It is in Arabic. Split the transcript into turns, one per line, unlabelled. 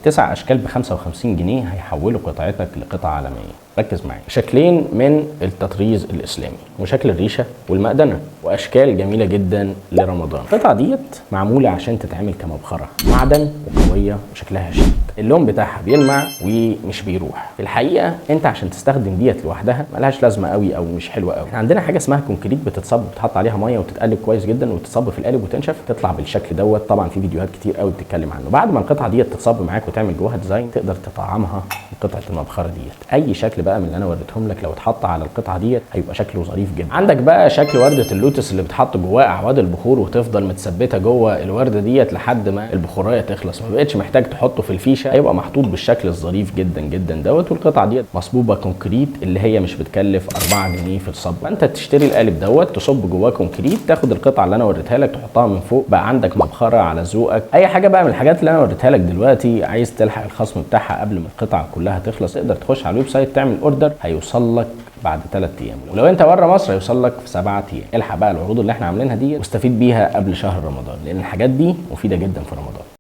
9 اشكال ب 55 جنيه هيحولوا قطعتك لقطعه عالميه. ركز معايا. شكلين من التطريز الاسلامي، وشكل الريشه والمقدنه، واشكال جميله جدا لرمضان. القطعه ديت معموله عشان تتعمل كمبخره، معدن وقويه وشكلها شيك. اللون بتاعها بيلمع ومش بيروح. في الحقيقه انت عشان تستخدم ديت لوحدها ملهاش لازمه قوي او مش حلوه قوي. عندنا حاجه اسمها كونكريت بتتصب، بتحط عليها ميه وتتقلب كويس جدا وتتصب في القالب وتنشف، تطلع بالشكل دوت. طبعا في فيديوهات كتير قوي بتتكلم عنه. بعد ما القطعه ديت تتصب معاك وتعمل جواها ديزاين، تقدر تطعمها بقطعه المبخره ديت. اي شكل بقى من اللي انا وريتهم لك لو اتحط على القطعه ديت هيبقى شكله ظريف جدا. عندك بقى شكل ورده اللوتس اللي بتحط جواها اعواد البخور وتفضل متثبته جوه الورده ديت لحد ما البخوريه تخلص، ما بقتش محتاج تحطه في الفيشه، هيبقى محطوط بالشكل الظريف جدا جدا دوت. والقطعه ديت مصبوبه كونكريت اللي هي مش بتكلف 4 جنيه في الصب. فانت تشتري القالب دوت، تصب جواه كونكريت، تاخد القطعه اللي انا وريتها لك تحطها من فوق، بقى عندك مبخره على ذوقك. اي حاجه بقى من الحاجات اللي انا وريتها لك دلوقتي عايز تلحق الخصم بتاعها قبل ما القطعه كلها تخلص، تقدر تخش على الويب سايت تعمل اوردر، هيوصل لك بعد 3 ايام، ولو انت بره مصر هيوصل لك في 7 ايام. الحق بقى العروض اللي احنا عاملينها دي واستفيد بيها قبل شهر رمضان، لان الحاجات دي مفيده جدا في رمضان.